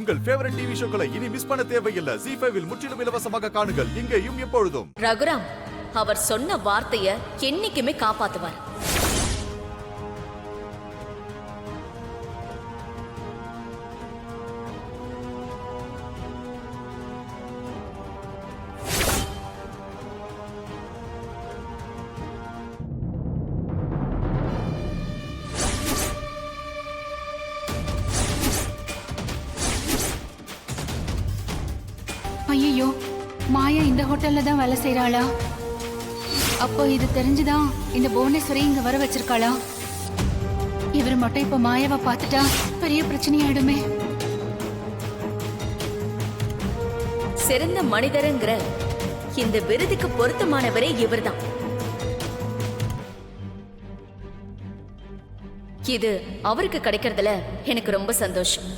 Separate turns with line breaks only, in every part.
உங்கள் favourite TV ஷோக்களை இனி miss பண்ண தேவையில்லை. ZEE5 இல் முற்றிலும் இலவசமாக காணுங்கள். இங்கேயும் எப்பொழுதும்.
ரகுராம் அவர் சொன்ன வார்த்தையை என்னைக்குமே காப்பாத்துவார்.
ஐயோ, மாயா இந்த ஹோட்டல்ல தான் வேலை செய்யறாளா? அப்போ இது தெரிஞ்சுதான் இந்த புவனேஸ்வரி இங்க வர வச்சிருக்காளா? இவர் மட்டும் இப்ப மாயாவை பார்த்துட்டா பெரிய பிரச்சனையாயிடுமே.
சிறந்த மனிதருங்கிற இந்த விருதுக்கு பொருத்தமானவரே இவர்தான். இது அவருக்கு கிடைக்கிறதுல எனக்கு ரொம்ப சந்தோஷம்.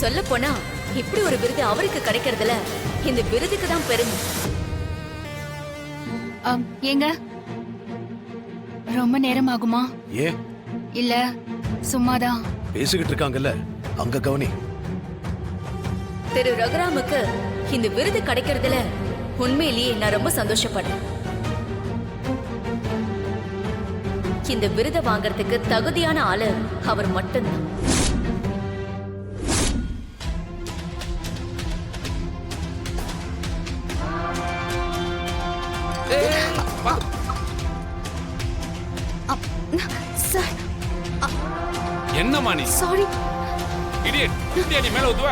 சொல்ல போனா இப்படி ஒரு விருது அவருக்கு கிடைக்கிறதுல இந்த விருதுக்கு தான் பெருமை.
ஏங்க ரொம்ப நேரம் ஆகுமா?
ஏன்
இல்ல சும்மாதான்
பேசிக்கிட்டு இருக்காங்கல்ல, அங்க கவனி.
திரு ரகுராமுக்கு இந்த விருது கிடைக்கிறதுல உண்மையிலேயே நான் ரொம்ப சந்தோஷப்படுறேன். இந்த விருதை வாங்கறதுக்கு தகுதியான ஆளு அவர் மட்டும்தான்.
என்னம்மா நீ?
சாரி
இடியட், இடியட், நீ மேல ஊத்துவ?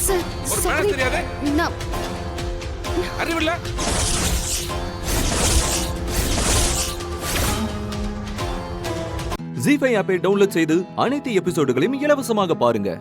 சார்,
ஒரு
சாரி.
மேல தெரியாது? அறிவில்ல?
ZEE5 ஆப்பை டவுன்லோட் செய்து அனைத்து எபிசோடுகளையும் இலவசமாக பாருங்க.